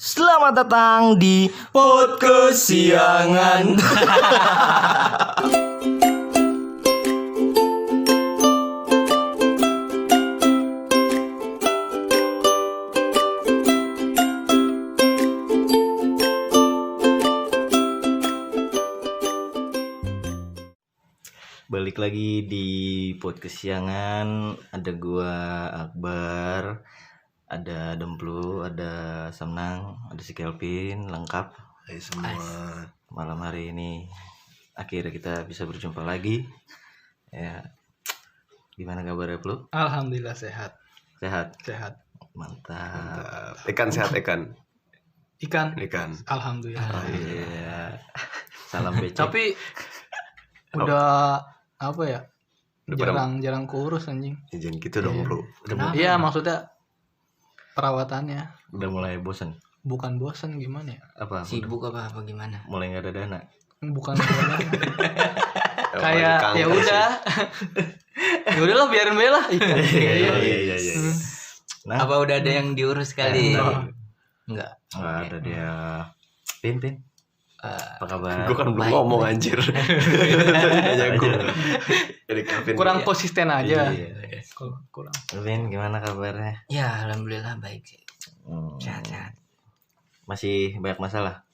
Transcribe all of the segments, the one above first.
Selamat datang di podcast siangan. Balik lagi di podcast siangan. Ada gua Akbar, ada Demplu, ada Samnang, ada si Kelvin, lengkap. Hai semua. Malam hari ini akhirnya kita bisa berjumpa lagi. Ya, gimana kabarnya, Plu? Alhamdulillah sehat. Sehat. Mantap. Ikan sehat ikan. Ikan. Oh, Alhamdulillah. iya. Salam becek. Tapi udah apa ya? Udah Jarang kurus anjing. Jangan gitu dong, Bro. Iya, maksudnya perawatannya Udah mulai bosan. bukan bosan gimana ya? Apa? Sibuk apa gimana? Mulai nggak ada dana. Bukan bosan. Kayak ya udah. Ya udahlah biarin bae lah. Iya. Nah, Apa udah ada yang diurus kali? Enggak. nggak ada dia. Pin. Apa kabar? Gue kan belum Baik, ngomong baik. anjir. Tanya gue. Jadi Kevin Kurang konsisten aja. Iya. Kurang. Pin, gimana kabarnya? Ya alhamdulillah baik sih. Sehat-sehat. Masih banyak masalah.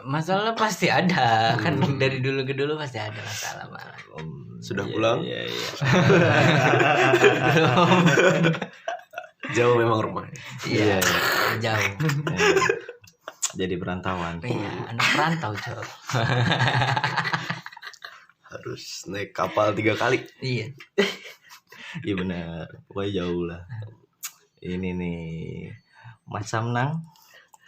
Masalah pasti ada kan dari dulu ke dulu pasti ada masalah malah. Sudah Iya, pulang? Iya. Jauh memang rumahnya. Iya. Jauh. Jadi perantauan. Iya, anak perantau Cok. Harus naik kapal 3 kali. Iya. Iya benar. Pokoknya jauh lah. Ini nih Mas Samnang.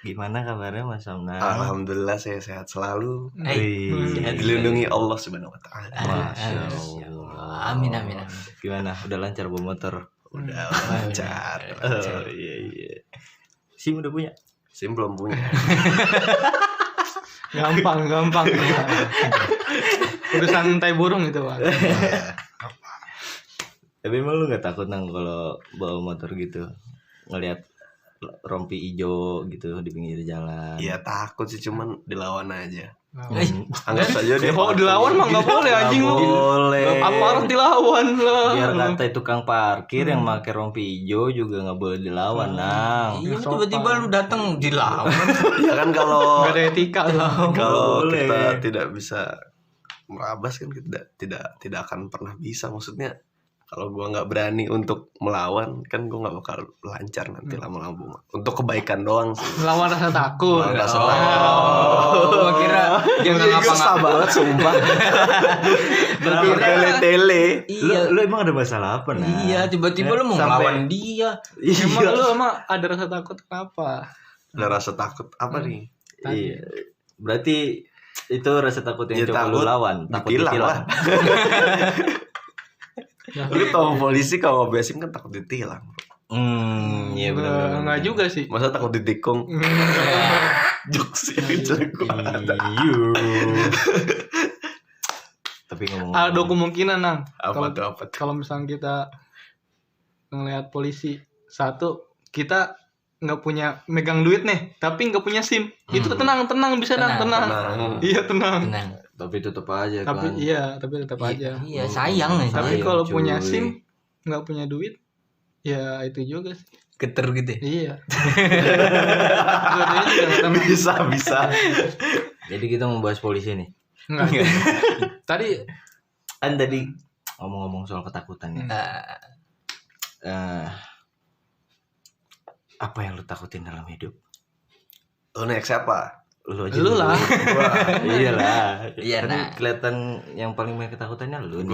Gimana kabarnya Mas Samnang? Alhamdulillah saya sehat selalu. Wih, Dilindungi Allah Subhanahu wa taala. Masya Masya Allah. Amin. Gimana? Udah lancar bawa motor? Udah lancar. Oh, iya. SIM udah punya? SIM belum punya. Gampang. Urusan tai burung itu, Pak. Tapi emang lu gak takut nang kalau bawa motor gitu ngelihat rompi ijo gitu di pinggir jalan? Iya takut sih, cuman dilawan aja. Eh, Anggap saja dia Kalau dilawan mah nggak boleh anjing lu. Boleh. Aparat dilawan lah. Biar kata tukang parkir yang pakai rompi ijo juga nggak boleh dilawan, nang. Iya, tiba-tiba lu datang dilawan. Ya kan kalau Gak ada etika lah. kalau Boleh. kita tidak bisa merabas kan kita tidak akan pernah bisa. Maksudnya kalau gua nggak berani untuk melawan kan gua nggak bakal lancar nanti lama-lama. Untuk kebaikan doang sih. Melawan rasa takut. Melawan rasa Gua kira dia nggak Susah ngapa-ngapa. banget sumpah. Bertele-tele. Iya. Lu emang ada masalah apa, nah? Iya, tiba-tiba lu mau Sampai- ngelawan dia. Emang lu emang ada rasa takut kenapa? Ada rasa takut apa nih? Iya. Berarti itu rasa takut yang Ya, coba lu takut lawan, takut ditilang ditilang. lah. Lu tau polisi kalau nggak besim kan takut ditilang. Iya benar. Enggak juga sih. Masa takut ditikung? Jokes ini jago. Iya. Tapi ngomong Ada kemungkinan nang. Apa tuh? Kalau misalnya kita ngelihat polisi satu, kita nggak punya megang duit nih, tapi nggak punya SIM. Itu tenang bisa nang, tenang. Iya tenang. Tenang. tapi tetap aja Tapi kan. tapi tetap aja. Iya, sayang nih. Tapi Sayang, kalau cuy. punya SIM nggak punya duit, ya itu juga sih. Geter gitu. Iya. Dua-duanya juga nggak tenang. Bisa. Jadi kita membahas polisi nih. Nggak. Tadi Kan tadi ngomong-ngomong soal ketakutan ya. Apa yang lu takutin dalam hidup? Lu naik siapa? Lu aja. Lu dulu. lah. Wah, iyalah. Iya, Kan nah. kelihatan yang paling banyak ketakutannya lu nih.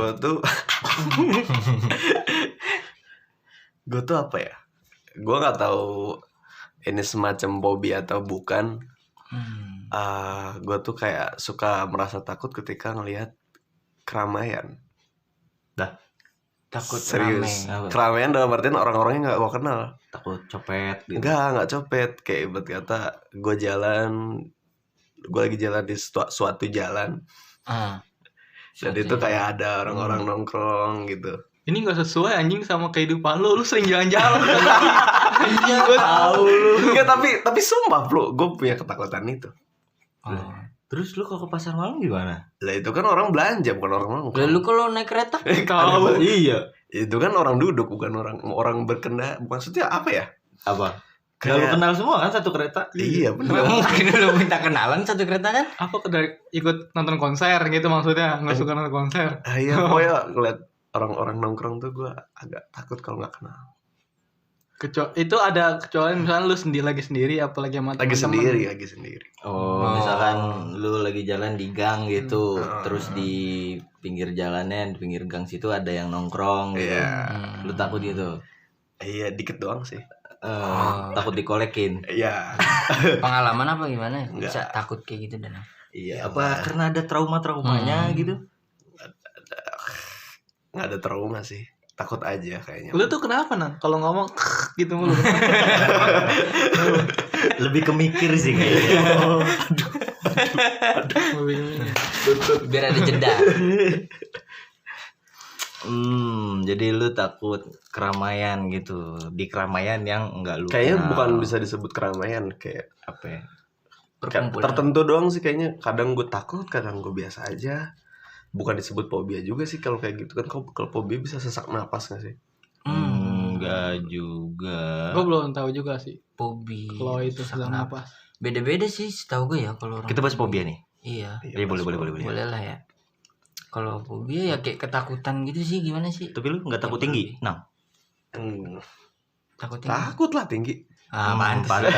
Gue tuh apa ya? Gue nggak tahu ini semacam hobi atau bukan. Gue tuh kayak suka merasa takut ketika ngelihat keramaian. Takut Serius. rame. Apa? Keramaian dalam artian orang-orangnya nggak gue kenal. Takut copet gitu. Nggak copet. Kayak ibarat kata gue lagi jalan di suatu jalan. Dan itu kayak ada orang-orang nongkrong gitu. ini nggak sesuai anjing sama kehidupan lu sering jalan-jalan. Iya tahu lu. Enggak, tapi sumpah bro, gue punya ketakutan itu. Oh. Terus lu kalau ke pasar malam gimana? Lah itu kan orang belanja, bukan orang nongkrong. Lalu kalau naik kereta? Tahu. Iya. Itu kan orang duduk, bukan orang berkendara. Maksudnya apa ya? Apa? Kayak- Lu kenal semua kan satu kereta? Iya benar. Mungkin lu minta kenalan satu kereta kan? Apa dari ikut nonton konser gitu maksudnya? Nggak suka nonton konser. Iya, pokoknya ngeliat orang-orang nongkrong tuh gue agak takut kalau nggak kenal. Itu ada kecuali misalnya lu lagi sendiri apalagi sama Lagi teman-teman. sendiri. Oh, misalkan lu lagi jalan di gang gitu, Hmm. terus di pinggir jalannya, di pinggir gang situ ada yang nongkrong gitu. Iya. Lu takut gitu? Iya, dikit doang sih. Takut dikolekin. Iya. Pengalaman apa gimana? Enggak. Bisa takut kayak gitu dan Iya, apa karena ada trauma-traumanya gitu? Nggak ada trauma sih. Takut aja kayaknya. Lu tuh kenapa Nang? Kalau ngomong gitu mulu. Lebih ke mikir sih kayaknya. biar ada jeda. Jadi lu takut keramaian gitu. Di keramaian yang enggak lu Kayaknya kenal. bukan bisa disebut keramaian, kayak apa ya? Kayak Perkumpulan. tertentu doang sih kayaknya. Kadang gue takut, kadang gue biasa aja. Bukan disebut fobia juga sih kalau kayak gitu kan. Kalau fobia bisa sesak napas nggak sih? Enggak juga. Gue belum tahu juga sih. Fobi. Kalau itu Sesak sedang napas. napas. Beda-beda sih setahu gue ya kalau orang. Kita bahas fobia nih. Iya. Iya, boleh. Boleh lah ya. Kalau fobia ya kayak ketakutan gitu sih, gimana sih? Tapi lu enggak takut tinggi? Nah, Hmm, Takut tinggi. takut lah tinggi. Ah, mantas. pantas.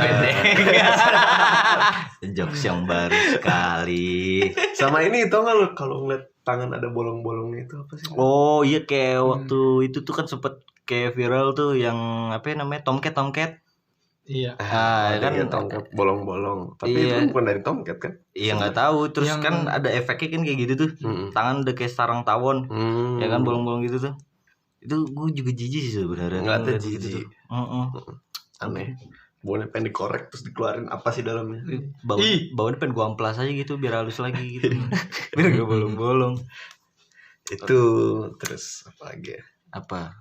Jokes yang baru sekali. Sama ini tau gak lu kalau ngeliat tangan ada bolong-bolongnya itu apa sih? Oh iya, kayak waktu itu tuh kan sempet kayak viral tuh yang apa namanya, tomcat. Iya. Kan Iya, tongkat bolong-bolong. Tapi Iya. itu bukan dari tongkat kan? Iya nggak tahu. Terus Yang- kan ada efeknya kan kayak gitu tuh. Mm-mm. Tangan udah kayak sarang tawon. Ya kan bolong-bolong gitu tuh. Itu gue juga jijik sih sebenarnya. Nggak ada Ngeliat gitu jijik. tuh. Heeh. Aneh. Baunya pengen dikorek terus dikeluarin apa sih dalamnya? Baunya pengen gue amplas aja gitu biar halus lagi gitu. Biar gak bolong-bolong. Itu terus apa lagi ya? Apa?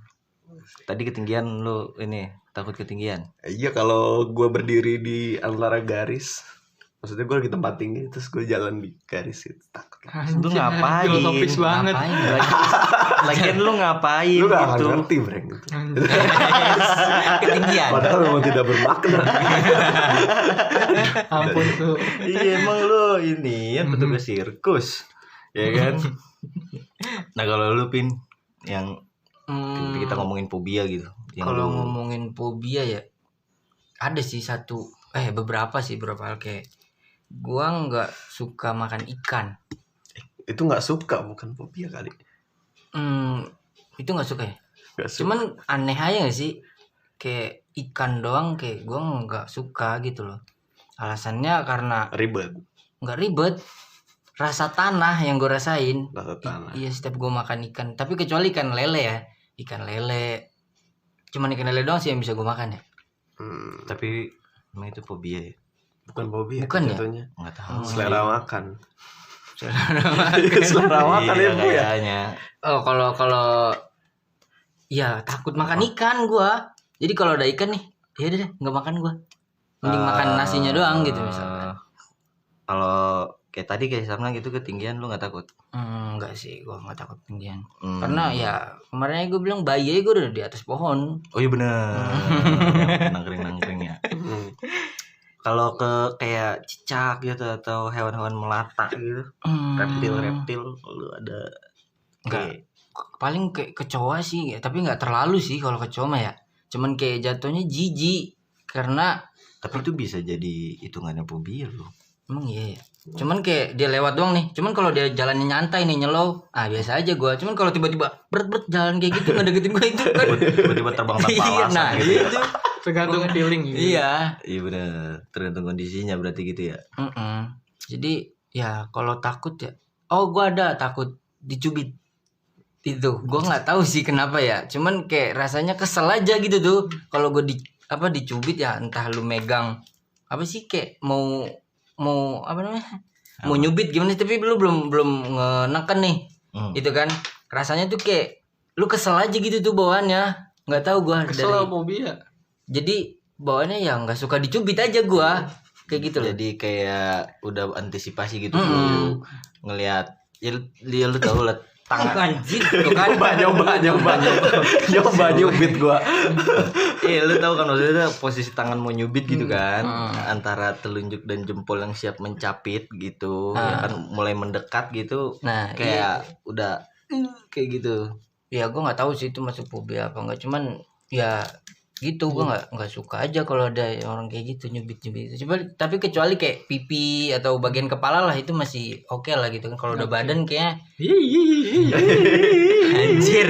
Tadi ketinggian lu ini takut ketinggian. Iya, kalau gue berdiri di antara garis, maksudnya gue lagi tempat tinggi terus gue jalan di garis itu takut. Lu ngapain? Filosofis banget. Ngapain? Lagian lu ngapain Lu gak akan gitu? ngerti Breng itu. Ketinggian. Padahal memang tidak bermakna. Ampun tuh. Iya emang lu ini yang petugas sirkus. Ya kan? Nah kalau lu Pin yang kita ngomongin fobia gitu. Yang Kalau lu- ngomongin fobia ya ada sih beberapa hal kayak gua nggak suka makan ikan. Itu nggak suka, bukan fobia kali. Itu nggak suka ya. Nggak suka. Cuman aneh aja gak sih, kayak ikan doang kayak gua nggak suka gitu loh. Alasannya karena Ribet. nggak ribet, rasa tanah yang gue rasain. Rasa tanah. Iya, setiap gue makan ikan, tapi kecuali ikan lele ya, ikan lele. Cuman ikan lele doang sih yang bisa gue makan ya. Tapi emang itu fobia ya? Bukan fobia. Bukan ya? jatuhnya. Nggak tahu. Selera makan. Selera Selera makan Iya, ya Bu ya. kayaknya. Oh, kalau ya takut makan ikan gua. Jadi kalau ada ikan nih, ya deh nggak makan gua. Mending makan nasinya doang gitu misalnya. Kalau kayak tadi kayak Sarna gitu ketinggian lu nggak takut? Enggak sih, gua nggak takut ketinggian. Hmm. Karena ya kemarin gue bilang bayi aja gue udah di atas pohon. Oh iya bener. Nangkring ya. Kalau ke kayak cicak gitu atau hewan-hewan melata gitu, reptil lu ada Enggak. Paling kayak kecoa sih, tapi nggak terlalu sih kalau kecoa mah ya. Cuman kayak jatuhnya jijik karena tapi itu bisa jadi hitungannya fobia lu. emang iya ya. Cuman kayak dia lewat doang nih. Cuman kalau dia jalannya nyantai nih nyelow, biasa aja gua. Cuman kalau tiba-tiba berat jalan kayak gitu ngedeketin gua itu kan. Tiba-tiba terbang tanpa Iya, alasan nah gitu ya. itu. Tergantung feeling gitu. Iya. Iya bener, tergantung kondisinya berarti gitu ya. Jadi ya kalau takut ya, gua ada takut dicubit. Itu gua nggak tahu sih kenapa ya. Cuman kayak rasanya kesel aja gitu tuh. Kalau gua dicubit ya, entah lu megang apa sih kayak mau apa namanya? Mau nyubit gimana sih, tapi lu belum ngeneken nih. Itu kan rasanya tuh kayak lu kesel aja gitu tuh bawaannya. Nggak tahu gua Kesel dari. fobia. Jadi bawaannya ya nggak suka dicubit aja gua. Kayak gitu loh. Jadi kayak udah antisipasi gitu Mm-mm. dulu ngelihat ya, lu tahu lah tangan Anjir, tuh kan. nyoba nyubit gua. lu tahu kan maksudnya posisi tangan mau nyubit gitu kan, Hmm. antara telunjuk dan jempol yang siap mencapit gitu, Ah. ya kan mulai mendekat gitu, Nah, kayak udah kayak gitu. ya gue nggak tahu sih itu masuk fobia apa enggak, cuman ya gitu gue nggak suka aja kalau ada orang kayak gitu nyubit coba, tapi kecuali kayak pipi atau bagian kepala lah itu masih oke lah gitu kan. Kalau udah badan kayaknya anjir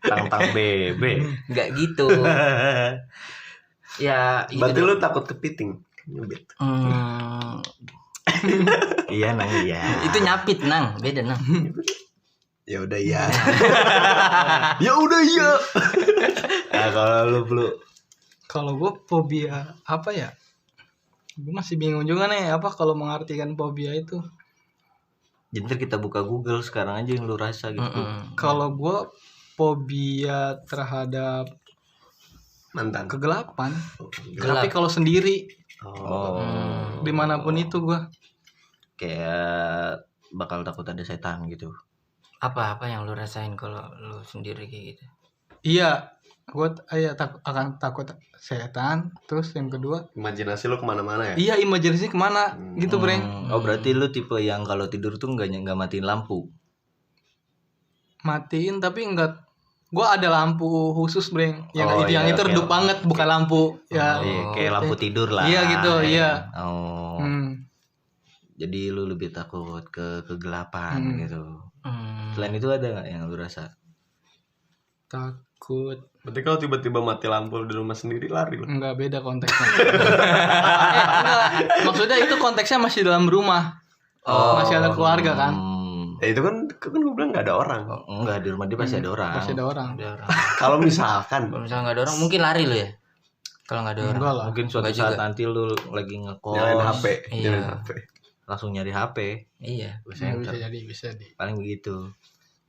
Tang bebe. nggak gitu ya Berarti gitu. lu takut kepiting nyubit. Iya nang iya. Itu nyapit nang, beda nang. Ya udah iya. Ya udah iya. Nah, kalau lu Kalau gue fobia apa ya? Gue masih bingung juga nih apa kalau mengartikan fobia itu. jadi kita buka Google sekarang aja yang lu rasa gitu. Kalau gue fobia terhadap Mantan. kegelapan. Gelap. Tapi kalau sendiri Oh, dimanapun itu gue kayak bakal takut ada setan gitu. Apa yang lu rasain kalau lu sendiri kayak gitu? iya gue akan takut setan. Terus yang kedua Imajinasi lu kemana-mana ya? iya imajinasi kemana gitu Breng. Oh berarti lu tipe yang kalau tidur tuh nggak matiin lampu. Matiin tapi enggak. Gue ada lampu khusus Breng. Oh, Yang iya, itu oke. redup banget bukan lampu ya. Iya, kayak lampu tidur lah. Iya gitu, iya. Oh. Jadi lu lebih takut ke kegelapan gitu. Selain itu ada nggak yang lu rasa? Takut. Berarti kalau tiba-tiba mati lampu di rumah sendiri lari lu. Enggak, beda konteksnya. Enggak. Maksudnya itu konteksnya masih dalam rumah. Masih ada keluarga kan. Ya itu kan gue bilang nggak ada orang. Enggak, di rumah dia pasti ada orang. Masih ada orang. Ada orang. Kalau misalkan Kalau misalnya nggak ada orang mungkin lari lu ya. Kalau nggak ada orang. Enggak lah. Mungkin suatu Enggak saat juga. nanti lu lagi ngekos, nyalain HP, Iya. nyalain HP. langsung nyari HP. Iya. Bisa jadi. Paling begitu.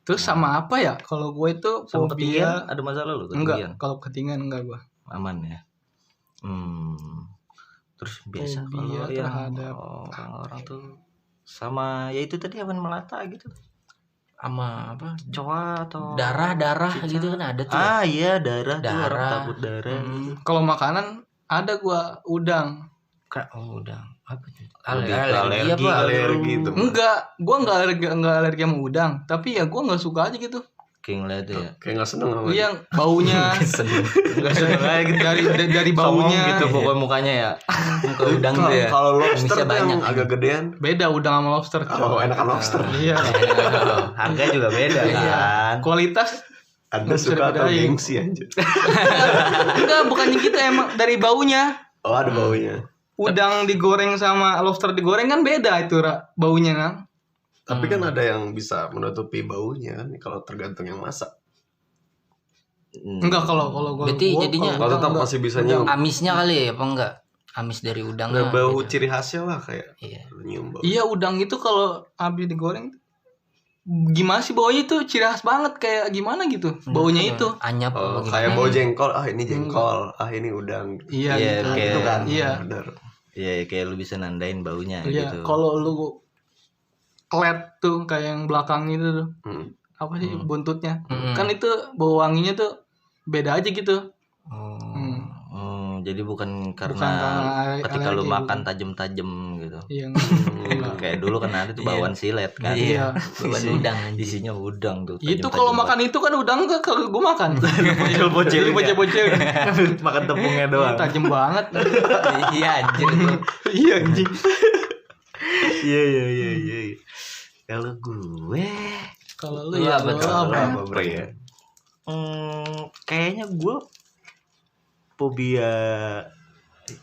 Terus sama apa ya? Kalau gue itu Sama fobia ketinggian ada masalah lu ketinggian? enggak. Kalau ketinggian enggak gue. Aman ya. Terus biasa Fobia kalau yang terhadap orang tuh sama ya itu tadi awan melata gitu. Sama apa? Kecoa atau Darah cicak. gitu kan ada tuh. Iya darah, tuh orang Darah. takut darah. Kalau makanan ada gue udang. Oh, udah. Apa tuh? Lebih ke Alergi apa? Alergi itu. Enggak, gue enggak alergi sama udang. Tapi ya gue enggak suka aja gitu. Kayak ngeliat ya. Kayak nggak seneng sama Yang baunya Enggak seneng aja gitu. dari Songong baunya gitu pokoknya mukanya ya. Muka udang tuh ya. Kalau lobster Kumisnya tuh yang banyak. agak gedean. beda udang sama lobster. Oh, enakan lobster. Iya. Harga juga beda kan. Kualitas Anda Nggak bisa suka atau dibedain. gengsi anjir. enggak, bukannya gitu emang dari baunya. Oh, ada baunya. Udang digoreng sama lobster digoreng kan beda itu baunya kan. Tapi kan ada yang bisa menutupi baunya kan kalau tergantung yang masak. Enggak kalau gua. Berarti jadinya Kalau tetap masih bisa nyium. amisnya kali ya apa enggak? Amis dari udangnya. Ada bau gitu. ciri khasnya lah kayak Iya. nyium bau. Iya, udang itu kalau habis digoreng gimana sih baunya itu ciri khas banget kayak gimana gitu. Baunya itu. Anyap Oh, apa kayak gimana. bau jengkol. Ah, ini jengkol. Ah, ini udang. Iya Iya, gitu. kayak- Itu kan. Iya. Benar. Iya kayak lu bisa nandain baunya Iya, gitu. kalau lu klet tuh kayak yang belakang itu tuh. Hmm. Apa sih buntutnya? Mm-mm. Kan itu bau wanginya tuh beda aja gitu. Oh. Jadi bukan Bukan karena karena ketika lu alergi, makan bukan. tajam-tajam gitu. Iya. Kayak dulu kan ada tuh bawaan silet kan. Iya. Beban udang anjing. Isinya udang tuh. Itu kalau makan itu kan udang ke gue makan. bocil-bocil. Bocil-bocil. Makan tepungnya doang. Tajam banget. Iya anjir tuh. Iya anjing. Iya. Kalau gue Kalau lu ya Apa lu tuh? apa? Apa bro ya? kayaknya gue fobia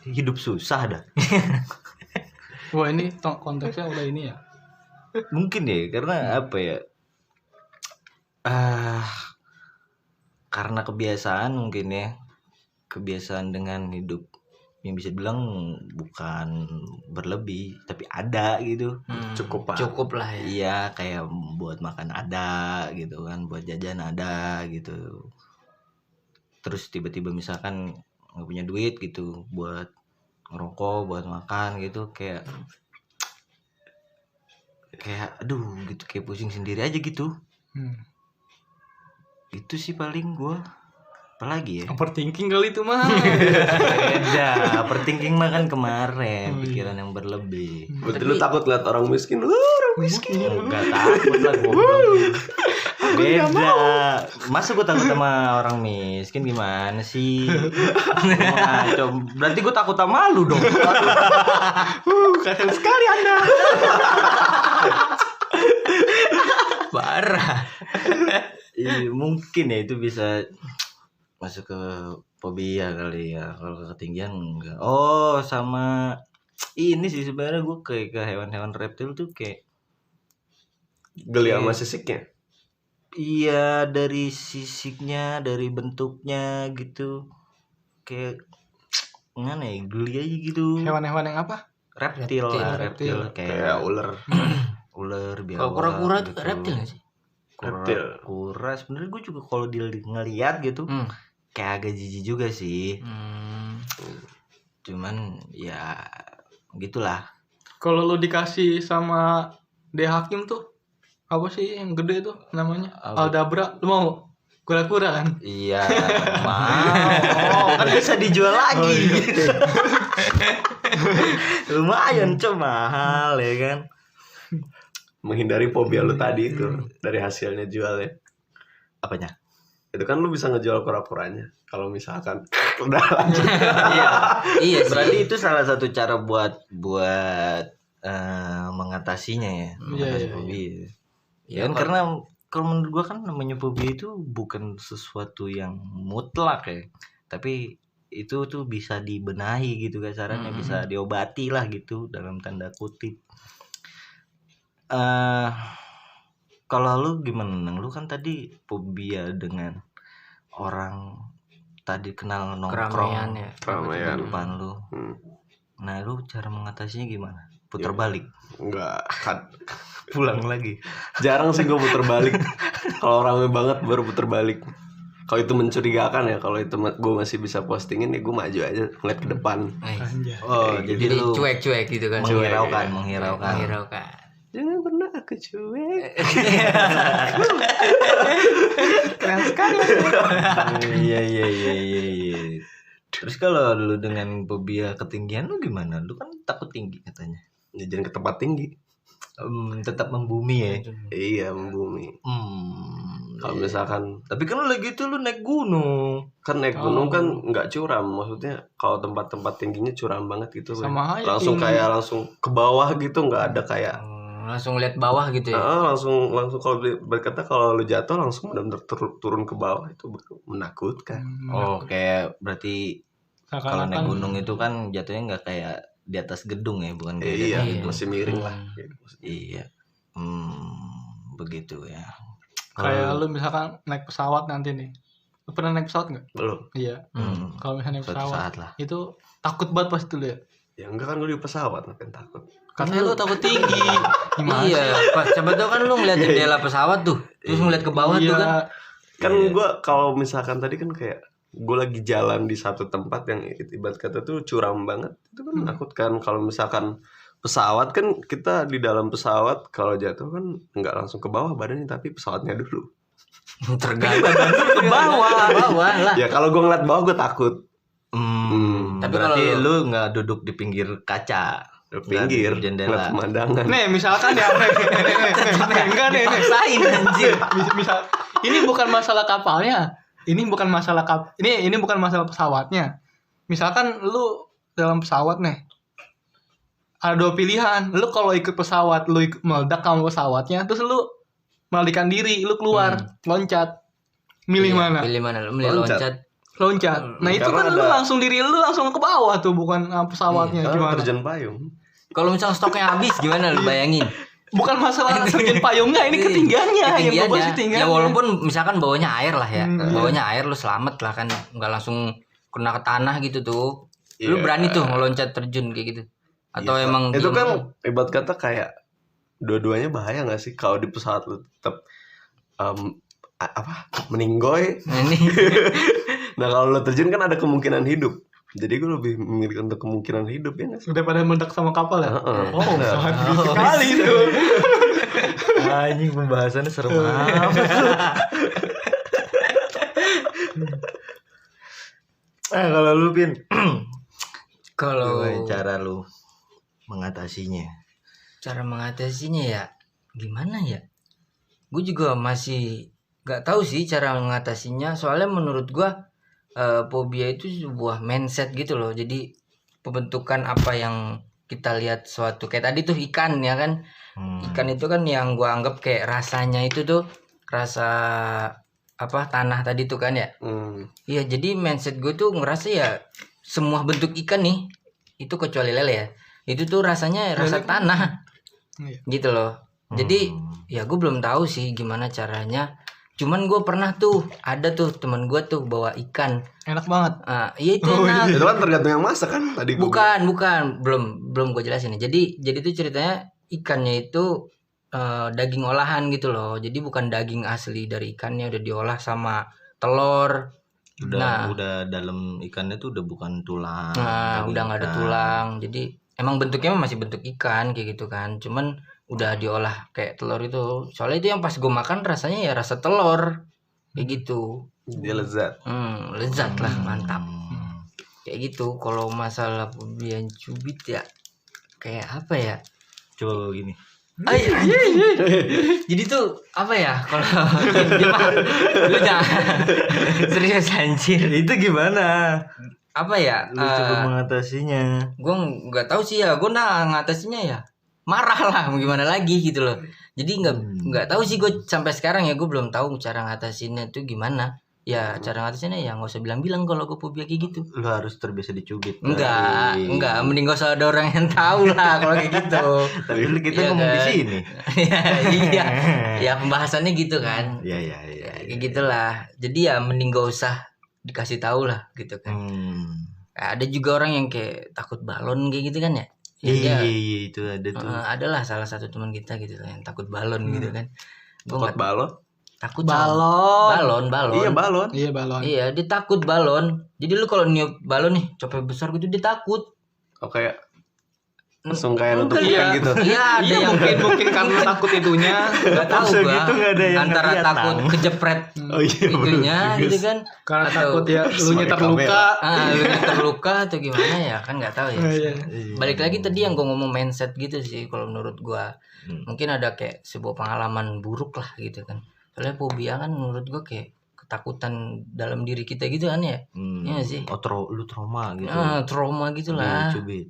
hidup susah dah. Wah, ini konteksnya udah ini ya. Mungkin ya karena apa ya? Karena kebiasaan mungkin ya. Kebiasaan dengan hidup yang bisa bilang bukan berlebih tapi ada gitu. Cukup Pak. Cukup lah ya. Iya, kayak buat makan ada gitu kan, buat jajan ada gitu. Terus tiba-tiba misalkan nggak punya duit gitu buat ngerokok, buat makan gitu, kayak aduh gitu, kayak pusing sendiri aja gitu. Itu sih paling gua. Apalagi ya? Overthinking kali itu mah. Beda, overthinking mah kan kemarin, pikiran yang berlebih. Berarti lu takut lihat orang miskin. Orang miskin. Enggak takut lah goblok. Beda. Masa gue takut sama orang miskin gimana sih? Ngaco. Berarti gue takut sama lu dong. Kasian sekali Anda. Parah. Iya, mungkin ya itu bisa masuk ke fobia kali ya. Kalau ketinggian enggak. Oh, sama ini sih sebenarnya gue kayak ke hewan-hewan reptil tuh kayak Geli sama sisiknya. iya, dari sisiknya, dari bentuknya gitu. Kayak gimana ya, geli aja gitu. Hewan-hewan yang apa? Reptil lah, reptil Kayak kayak ular. ular, biawak. Kalau kura-kura itu gitu. reptil nggak sih? Reptil. Kura sebenarnya gue juga kalau ngeliat gitu kayak agak jijik juga sih. Cuman ya gitulah. Kalau lu dikasih sama De Hakim tuh apa sih yang gede tuh namanya? Apa? Aldabra. Lu mau? Kura-kura kan? Iya, mau kan bisa dijual lagi. Lumayan mahal ya kan. Menghindari fobia lu tadi itu dari hasilnya jualnya. Apanya? Itu kan lu bisa ngejual kura-kuranya. Kalau misalkan udah lanjut. Iya sih. Berarti itu salah satu cara buat mengatasinya ya, mengatasi iya. fobia. Ya, Ya kan, karena kalau menurut gua kan namanya fobia itu bukan sesuatu yang mutlak ya, tapi itu tuh bisa dibenahi gitu kan caranya, bisa diobati lah gitu dalam tanda kutip. Kalau lu gimana Nang? Lu kan tadi fobia dengan orang tadi kenal nongkrong keramaian ya. Keramaian. depan lu. Nah, lu cara mengatasinya gimana? Putar balik, Enggak kan. pulang lagi. Jarang sih gue puter balik. Kalau rame banget baru puter balik. Kalau itu mencurigakan ya, kalau itu gue masih bisa postingin ya gue maju aja ngeliat ke depan. Anjay. Oh, jadi Jadi lu cuek-cuek gitu kan. menghiraukan. Menghiraukan. Jangan pernah aku cuek. Keren sekali. Iya. Terus kalau lu dengan fobia ketinggian lu gimana? Lu kan takut tinggi katanya. Ya, jangan ke tempat tinggi. Tetap membumi ya. Iya, membumi. Kalau Iya. misalkan Tapi kan lu lagi itu lu naik gunung. kan naik gunung kan nggak curam, maksudnya kalau tempat-tempat tingginya curam banget gitu. Sama Weh. aja langsung ini. kayak langsung ke bawah gitu, nggak ada kayak Langsung lihat bawah gitu ya. langsung kalau berkata kalau lu jatuh langsung benar-benar turun ke bawah, itu menakutkan. Oh, kayak berarti kalau naik Seakan-akan gunung itu kan jatuhnya nggak kayak di atas gedung ya, bukan kayak di Iya, atas gedung. masih miring lah. Iya. Begitu ya. kayak lu misalkan naik pesawat nanti nih. Lu pernah naik pesawat nggak? Belum. Iya. Hmm, Kalau misalnya naik suatu pesawat saat lah. itu takut banget pasti tuh lihat. Ya enggak kan gue di pesawat, ngapain takut? Katanya lu takut tinggi. Gimana Iya, sih? pas coba tuh kan lu ngeliat jendela pesawat tuh, terus ngeliat ke bawah tuh kan. Iya. Kan Iya. gue kalau misalkan tadi kan kayak gue lagi jalan di satu tempat yang ibarat kata tuh curam banget, itu kan menakutkan. Kalau misalkan pesawat kan kita di dalam pesawat kalau jatuh kan nggak langsung ke bawah badannya, tapi pesawatnya dulu. Tergantung ke bawah lah. Ya kalau gue ngeliat bawah gue takut. Tapi Berarti kalau lu nggak duduk di pinggir kaca, Di pinggir, nggak di ngeliat jendela. pemandangan. Nih misalkan ya, enggak nih. Paksain anjir. Misal ini bukan masalah kapalnya, ini bukan masalah ini bukan masalah pesawatnya. Misalkan lu dalam pesawat nih, ada dua pilihan. Lu kalau ikut pesawat, lu meledak sama pesawatnya, terus lu melarikan diri, lu keluar, loncat. Milih mana? Pilih mana? Lu milih Loncat. loncat. Loncat. Nah itu Karena kan lu ada- langsung diri lu langsung ke bawah tuh, bukan pesawatnya. Ah, Gimana? terjun payung. Kalau misalnya stoknya habis gimana lu bayangin? Bukan masalah terjun payungnya, ini ketinggiannya. Yang gue bahas Ya ketinggiannya. walaupun misalkan bawahnya air lah ya. Iya. Bawahnya air lu selamat lah kan, nggak langsung kena ke tanah gitu tuh. Lu Iya. berani tuh ngeloncat terjun kayak gitu? Atau Iya, emang Itu diem kan aja? ibarat kata kayak dua-duanya bahaya nggak sih kalau di pesawat lu tetap meninggoy. Nah, ini Nah kalau lu terjun kan ada kemungkinan hidup. Jadi gue lebih memilih untuk kemungkinan hidup ya nggak sih? Daripada meledak sama kapal ya. Heeh. Oh, Benar. sangat sekali itu. Anjing pembahasannya serem amat. Kalau lu Pin, kalau gimana cara lu mengatasinya? cara mengatasinya ya gimana ya? Gue juga masih gak tahu sih cara mengatasinya. Soalnya menurut gue fobia itu sebuah mindset gitu loh. Jadi pembentukan apa yang kita lihat suatu kayak tadi tuh ikan ya kan. Ikan itu kan yang gue anggap kayak rasanya itu tuh rasa apa tanah tadi tuh kan ya. Iya, jadi mindset gue tuh ngerasa ya semua bentuk ikan nih itu kecuali lele ya. Itu tuh rasanya rasa tanah. Iya. Gitu loh. Jadi ya gue belum tahu sih gimana caranya. Cuman gue pernah tuh ada tuh teman gue tuh bawa ikan. Enak banget. Iya itu enak. Itu kan tergantung yang masak kan tadi. gua Bukan, belum gue jelasin ya. Jadi tuh ceritanya ikannya itu daging olahan gitu loh. Jadi bukan daging asli dari ikannya udah diolah sama telur. Udah dalam ikannya tuh udah bukan tulang. Nah, daging udah nggak ada ikan. tulang. Jadi emang bentuknya masih bentuk ikan kayak gitu kan. Cuman udah diolah kayak telur itu. Soalnya itu yang pas gue makan rasanya ya rasa telur kayak gitu. Dia lezat. Lezat lah, mantap. Hmm. Kayak gitu. Kalau masalah fobia cubit ya kayak apa ya? Coba gini. Jadi tuh apa ya kalau lu jangan serius anjir. Itu gimana? Apa ya? Lu coba mengatasinya. Gue nggak tahu sih ya. Gue ngatasinya ya marah lah. Mau gimana lagi gitu loh. Jadi nggak tahu sih gue sampai sekarang ya gue belum tahu cara ngatasinnya tuh gimana. Ya cara ngatasinnya ya nggak usah bilang-bilang kalau gue fobia kayak gitu. Lu harus terbiasa dicubit. Enggak, mending gak usah ada orang yang tahu lah kalau kayak gitu. Tapi kita Iya ngomong di kan? sini. Iya, ya pembahasannya gitu kan. Iya. Ya, kayak gitulah. Jadi ya mending gak usah dikasih tahu lah gitu kan. Ada juga orang yang kayak takut balon kayak gitu kan ya. Iya, itu ada tuh. Adalah salah satu teman kita gitu yang takut balon gitu kan. Gua Takut balon. takut Balon. balon. Iya balon. Iya balon. Iya, dia takut balon. Jadi lu kalau niup balon nih, cope besar gitu dia takut. Oh kayak langsung kayak nutup Iya. ikan gitu. Iya, ada Iya yang mungkin karena takut itunya. nggak tahu Maksud gua. gitu nggak ada yang Antara ngeliat, takut Tang. kejepret Oh iya. itunya gitu kan. Karena Atau- takut ya lu Sebagai terluka. Lu terluka atau gimana ya kan nggak tahu ya. Iya. Balik lagi tadi yang gue ngomong mindset gitu sih kalau menurut gua. Hmm. Mungkin ada kayak sebuah pengalaman buruk lah gitu kan. Soalnya fobia kan menurut gua kayak ketakutan dalam diri kita gitu kan ya. Iya sih. Oh, lu trauma gitu. Trauma gitulah. Dicubit.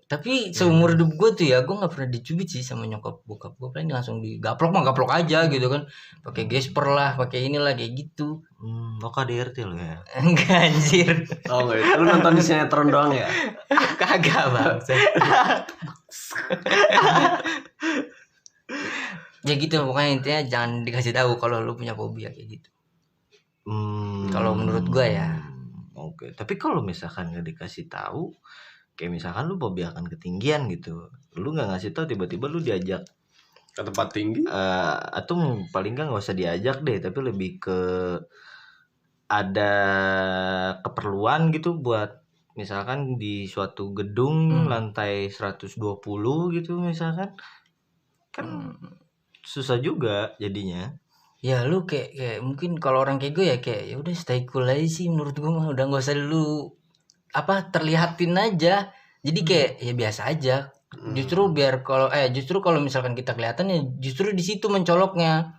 Tapi seumur hidup gue tuh ya gue nggak pernah dicubit sih sama nyokap bokap gue, paling langsung digaplok mah gaplok aja gitu kan, pakai gesper lah, pakai inilah kayak gitu. Oh, KDRT lo ya. Enggak anjir. Oh enggak. Lu nonton di sinetron doang ya? Kagak bang. Ya gitu pokoknya intinya jangan dikasih tahu kalau lu punya fobia kayak gitu. Kalau menurut gua ya. Oke, tapi kalau misalkan nggak dikasih tahu, kayak misalkan lu fobia akan ketinggian gitu, lu nggak ngasih tahu tiba-tiba lu diajak Ke tempat tinggi. atau paling nggak usah diajak deh, tapi lebih ke ada keperluan gitu buat misalkan di suatu gedung lantai 120 gitu misalkan, kan susah juga jadinya. Ya lu kayak mungkin kalau orang kayak gue ya kayak ya udah stay cool aja sih menurut gue mah, udah nggak usah lu apa terlihatin aja, jadi kayak ya biasa aja. Justru justru kalau misalkan kita kelihatan ya justru di situ mencoloknya.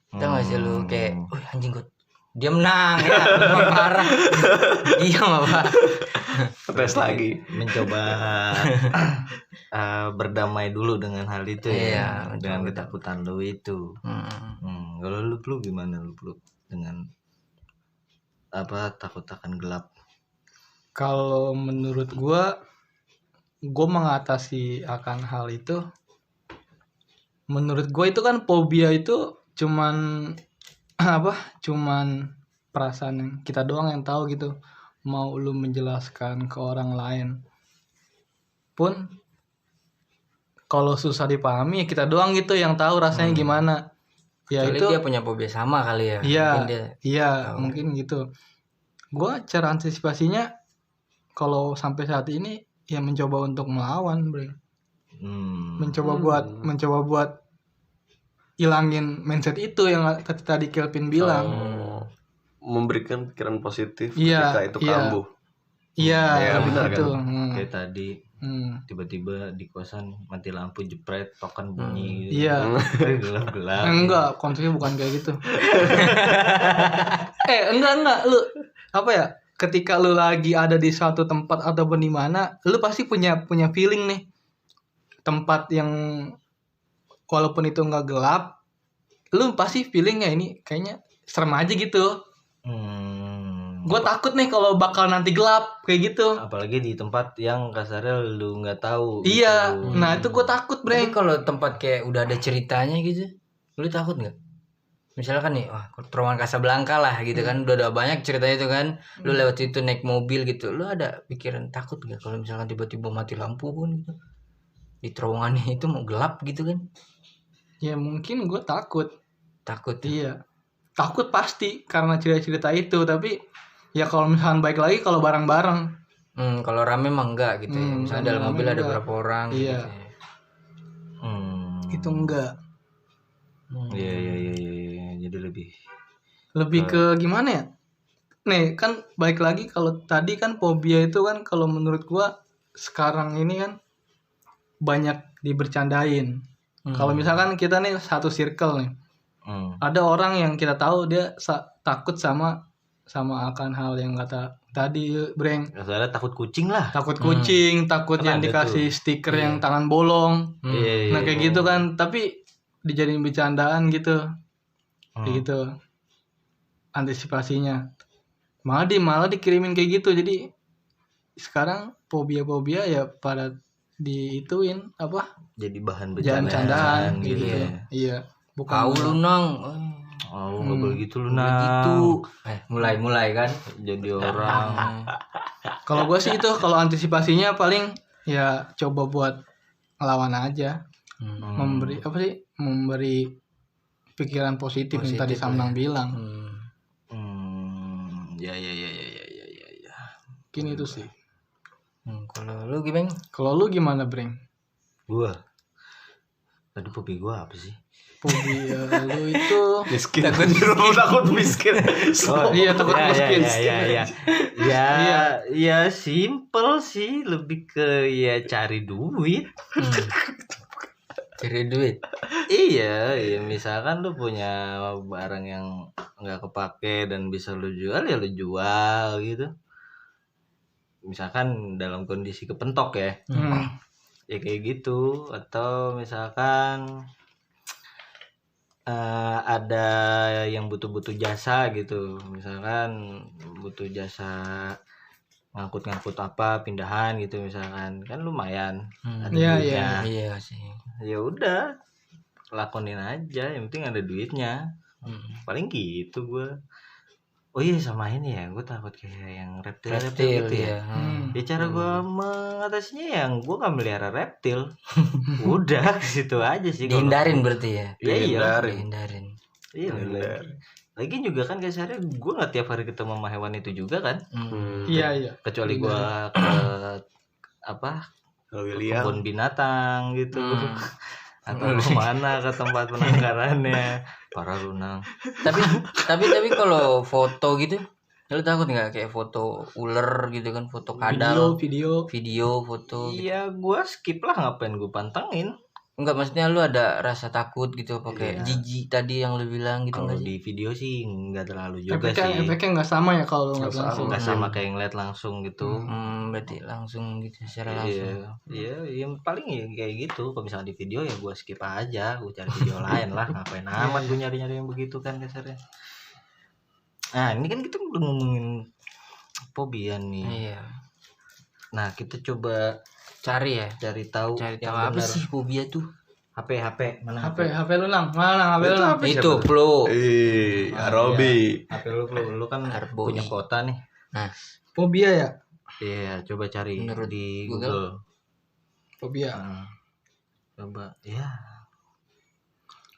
Tahu nggak sih lu kayak anjing gue dia menang ya parah. Iya apa Tes lagi. Mencoba berdamai dulu dengan hal itu ya, Iya, dengan mencoba ketakutan lu itu. Kalau lu gimana lu dengan apa takut akan gelap? Kalau menurut gua mengatasi akan hal itu, menurut gua itu kan fobia itu cuman cuman perasaan yang kita doang yang tahu gitu. mau lu menjelaskan ke orang lain pun kalau susah dipahami ya kita doang gitu yang tahu rasanya gimana. Ya Kecuali itu dia punya fobia sama kali ya. iya, Mungkin dia iya tahu. mungkin gitu. Gua cara antisipasinya kalau sampai saat ini ya mencoba untuk melawan, Bre. Mencoba buat ilangin mindset itu yang tadi Kelvin bilang. Memberikan pikiran positif Iya, ketika itu iya. kambuh. Iya, Ya, benar itu. kan? Kayak tadi tiba-tiba di kosan mati lampu jepret token bunyi gitu. Iya. Gelap-gelap. Enggak, konsepnya bukan kayak gitu. Enggak. Lu apa ya? Ketika lu lagi ada di suatu tempat ataupun di mana, lu pasti punya feeling nih. Tempat yang walaupun itu enggak gelap, lu pasti feelingnya ini kayaknya serem aja gitu. Gue takut nih kalau bakal nanti gelap kayak gitu. Apalagi di tempat yang kasarnya lu nggak tahu. Iya, gitu. nah itu gue takut, Tapi Bre. kalau tempat kayak udah ada ceritanya gitu, lu takut nggak? Misalkan nih, wah Terowongan Casablanca lah gitu kan, udah banyak ceritanya itu kan, lu lewat itu naik mobil gitu, lu ada pikiran takut nggak kalau misalkan tiba-tiba mati lampu pun gitu, di terowongannya itu mau gelap gitu kan? Ya mungkin gue takut. Takut. Iya, takut pasti karena cerita-cerita itu. Tapi ya kalau misalkan baik lagi kalau bareng-bareng. Kalau rame mah enggak gitu ya. Misalnya dalam rame mobil ada enggak. berapa orang Iya. gitu ya. Itu enggak. Iya. Jadi Lebih ke gimana ya? Nih kan baik lagi kalau tadi kan fobia itu kan kalau menurut gua sekarang ini kan banyak dibercandain. Kalau misalkan kita nih satu circle nih, ada orang yang kita tahu dia takut sama akan hal yang kata tadi, Breng. kasarnya takut kucing lah. Takut kucing, takut Kan yang ada dikasih stiker yang tangan bolong. Iya. Nah kayak gitu kan, tapi dijadiin bercandaan gitu. Kayak gitu. Antisipasinya. Malah dikirimin kayak gitu. Jadi sekarang fobia-fobia ya pada diituin apa? Jadi bahan Jangan candaan bercandaan gitu. gitu. Iya. Bukan Kau lu nong. Oh, nggak boleh gitu lu Gitu. Mulai kan. Jadi orang. Kalau gue sih itu kalau antisipasinya paling ya coba buat ngelawan aja. Memberi apa sih? Memberi pikiran positif yang tadi Samnang bilang. Ya. Mungkin itu sih. Kalau lu gimana? Kalau lu gimana, Breng? Gua. Tadi fobia gua apa sih? Fobia lu itu Miskin. Takut miskin. iya takut miskin. Ya simple sih, lebih ke ya cari duit. Cari duit. Iya, misalkan lu punya barang yang nggak kepake dan bisa lu jual ya lu jual gitu. Misalkan dalam kondisi kepentok ya. Ya kayak gitu. Atau misalkan ada yang butuh jasa gitu. Misalkan butuh jasa ngangkut apa pindahan gitu misalkan. Kan lumayan ada duitnya. Iya sih. Ya udah lakonin aja, yang penting ada duitnya. Paling gitu gue. Oh iya sama ini ya, gue takut kayak yang reptil gitu ya. Ya cara gue mengatasinya yang gue gak melihara reptil. Udah situ aja sih. Dihindarin berarti ya. Iya. Dihindarin. Iya. Lagi juga kan kasarnya gue gak tiap hari ketemu sama hewan itu juga kan. Iya. Kecuali gue ke kebun binatang gitu. Atau kemana ke tempat penangkarannya. Parah lu Nang. Tapi kalau foto gitu, lu takut nggak kayak foto ular gitu kan, foto kadal, video foto gitu. Iya, gua skip lah, ngapain gua pantengin. Enggak, maksudnya lu ada rasa takut gitu apa kayak jijik tadi yang lu bilang gitu Kalau nggak sih? di video sih nggak terlalu juga sih. Efeknya nggak sama ya kalau ngeliat langsung. Nggak sama kayak ngeliat langsung gitu. Berarti langsung gitu secara langsung. Iya, yang paling ya kayak gitu. Kalau misalnya di video ya gua skip aja, gua cari video lain lah. Ngapain amat gua nyari-nyari yang begitu kan kasarnya. Nah, ini kan kita udah ngomongin fobia nih. Iya. Nah, kita coba Cari tahu yang apa benar. sih fobia tuh? HP mana HP lu Nang? Mana HP lu Nang? Itu Pro. Arobi. HP lu kan Arbo punya i. kota nih. Fobia ya? Iya, coba cari Menurut di Google? Google. Fobia. Coba ya.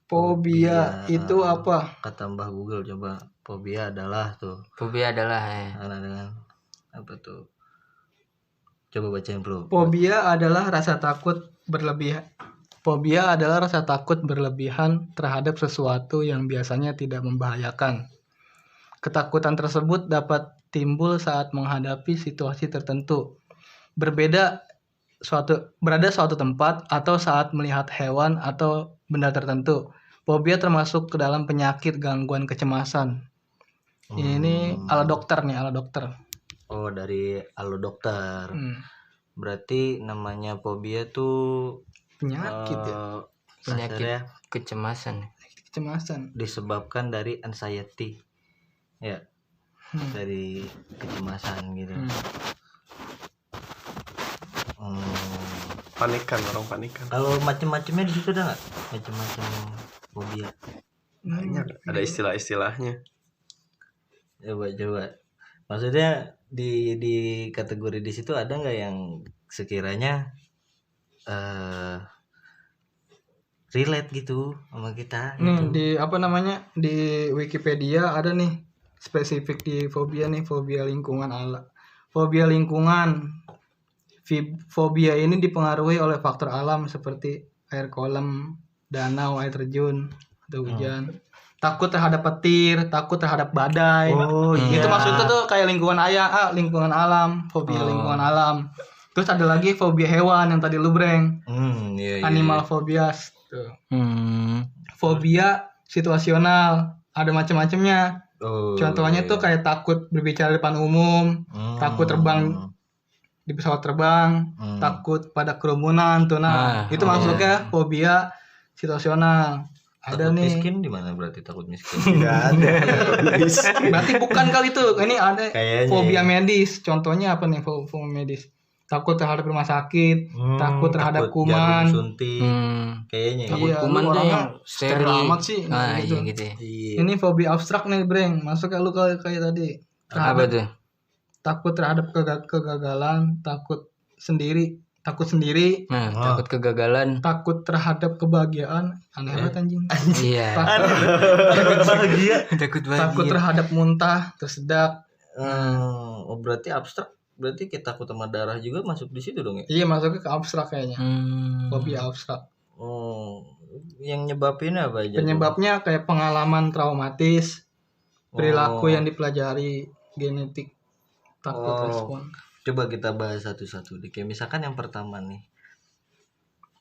Fobia itu apa? Kata Mbah Google coba. Fobia adalah tuh. Fobia adalah Karena dengan apa tuh? Coba bacain bro. Fobia adalah rasa takut berlebihan. Fobia adalah rasa takut berlebihan terhadap sesuatu yang biasanya tidak membahayakan. Ketakutan tersebut dapat timbul saat menghadapi situasi tertentu. Berada suatu tempat atau saat melihat hewan atau benda tertentu. Fobia termasuk ke dalam penyakit gangguan kecemasan. Ini ala dokter nih, ala dokter. Oh, dari Halo Dokter. Hmm, Berarti namanya fobia tuh penyakit ya, penyakit kasarnya kecemasan. kecemasan. disebabkan dari anxiety. Ya, Hmm. dari kecemasan gitu. Panikan, orang panikan. Kalau macam-macamnya di situ ada nggak? Macam-macam fobia. Banyak. Ada istilah-istilahnya. Coba. Maksudnya di kategori di situ ada nggak yang sekiranya relate gitu sama kita? Nih Gitu. di apa namanya di Wikipedia ada nih spesifik di fobia nih, fobia lingkungan ala. Fobia lingkungan. Fobia ini dipengaruhi oleh faktor alam seperti air kolam, danau, air terjun, atau hujan. Takut terhadap petir, takut terhadap badai. Oh iya. Itu maksudnya tuh kayak lingkungan lingkungan alam, fobia lingkungan alam. Terus ada lagi fobia hewan yang tadi lu breng. Iya. Animal phobias tuh. Hmm. Fobia situasional, ada macam-macamnya. Oh, Contohnya tuh kayak takut berbicara di depan umum, takut terbang di pesawat terbang, takut pada kerumunan tuh. Nah, itu masuknya fobia situasional. Ada takut nih. miskin di mana berarti takut miskin? Tidak ada. Berarti bukan kali itu. Ini ada Kayaknya. fobia medis. Contohnya apa nih fobia medis? Takut terhadap rumah sakit, takut terhadap kuman. jarum suntik. Kayaknya. Takut Iya, kuman lu tuh orangnya yang steril steril. amat sih, Ah, gitu. iya gitu ya. Iya. Ini fobia abstrak nih, Breng. Masuk lu kayak tadi. Apa tuh? Takut terhadap kegagalan, takut sendiri, Nah, takut kegagalan. takut terhadap kebahagiaan. Aneh banget anjing. Iya. Takut bahagia. Takut bahagia. Takut terhadap muntah, tersedak. Oh berarti abstrak. Berarti kita takut sama darah juga masuk di situ dong ya? Iya, masuknya ke abstrak kayaknya. Hmm. Fobia abstrak. Oh, yang nyebabin apa aja? Penyebabnya kayak pengalaman traumatis, perilaku yang dipelajari, genetik, takut respon. Coba kita bahas satu-satu deh. Kayak misalkan yang pertama nih.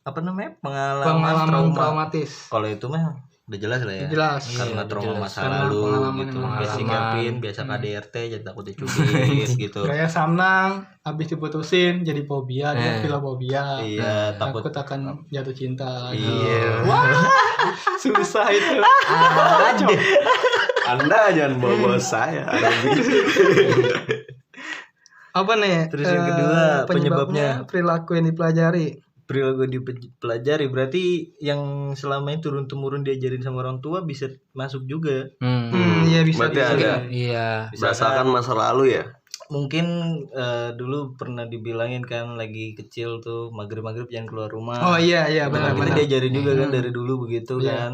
Apa namanya? Pengalaman traumatis. Kalau itu mah udah jelas lah ya. Jelas. Karena trauma masa Karena lalu pengalaman gitu. yang Biasa pengalaman. Gavin, biasa KDRT jadi takut dicubit gitu. Kayak Samnang habis diputusin jadi fobia, dia filofobia. Iya, takut. akan jatuh cinta. Iya. Susah itu. Anda jangan bawa saya. Apa nih? Terus yang kedua, penyebabnya? perilaku yang dipelajari. Perilaku dipelajari berarti yang selama ini turun temurun diajarin sama orang tua bisa masuk juga. Iya bisa. Berarti bisa. ada. Iya. Berdasarkan masa lalu ya. Mungkin dulu pernah dibilangin kan lagi kecil tuh maghrib jangan keluar rumah. Oh iya Nah, kita benar-benar. diajarin juga kan dari dulu begitu Iya. kan.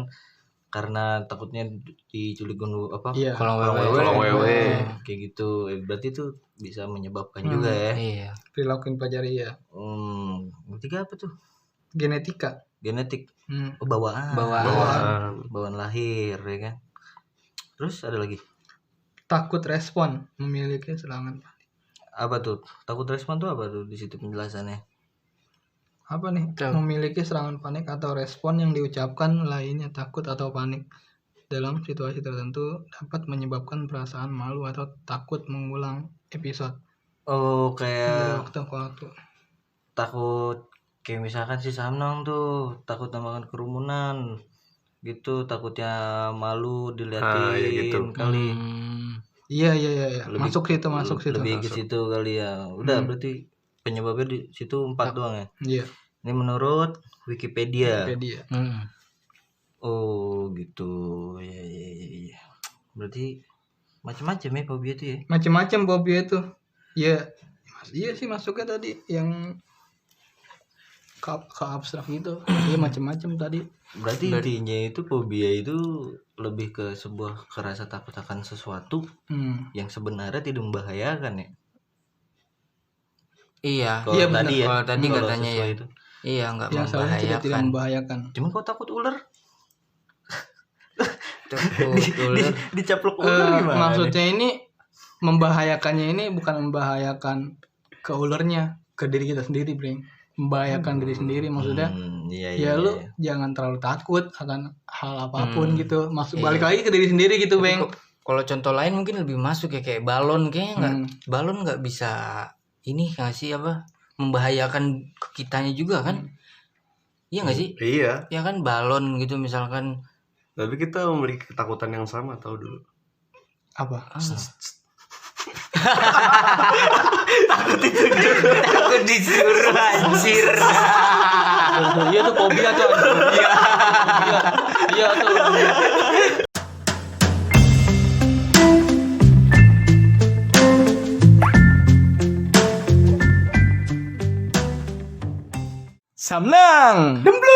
Karena takutnya diculik gunung apa? Iya. Kolong Kolong wewe. wewe. Kayak gitu. Berarti itu bisa menyebabkan juga ya. Iya. Perilaku yang dipelajari ya. Ketiga apa tuh? Genetika. Genetik. Hmm. Oh, bawaan. Bawaan lahir ya kan. Terus ada lagi. Takut respon memiliki serangan. Apa tuh? Takut respon tuh apa tuh di situ penjelasannya? Apa nih? Memiliki serangan panik atau respon yang diucapkan lainnya takut atau panik dalam situasi tertentu dapat menyebabkan perasaan malu atau takut mengulang episode Oh, dari kayak waktu ke waktu. takut kayak misalkan si Samnang tuh takut makan kerumunan gitu, takutnya malu diliatin iya gitu. kali. Iya. Lebih- Masuk situ. Lebih ke situ kali ya. Udah berarti penyebabnya di situ 4 doang ya. Iya. Ini menurut Wikipedia. Wikipedia. Oh, gitu. Iya. Berarti Macam-macam ya fobia itu ya. Macam-macam fobia itu. Iya. Iya sih masuknya tadi yang ke abstrak gitu. Iya macam-macam tadi. Berarti intinya itu fobia itu lebih ke sebuah kerasa takut akan sesuatu yang sebenarnya tidak membahayakan ya. Iya. Kalau Iya, tadi ya. Kalau tadi kalau katanya sesuai ya. itu. Iya, nggak Yang seharusnya tidak membahayakan. membahayakan. Cuma kau takut ular? Takut ular. Dicaplok ular gimana? Maksudnya ini membahayakannya ini bukan membahayakan ke ularnya, ke diri kita sendiri, Breng. Membahayakan diri sendiri maksudnya. Iya, Ya lu jangan terlalu takut akan hal apapun gitu. Balik lagi ke diri sendiri gitu, Tapi Bang. Kalau contoh lain mungkin lebih masuk ya kayak balon kayaknya nggak balon nggak bisa ini nggak sih apa membahayakan ke kitanya juga kan? Iya nggak sih? Iya, Ya kan balon gitu misalkan tapi kita memiliki ketakutan yang sama, tahu dulu. Apa? takut disuruh anjir. Iya tuh fobia tuh. Iya. Iya tuh. Samlang. Demblu.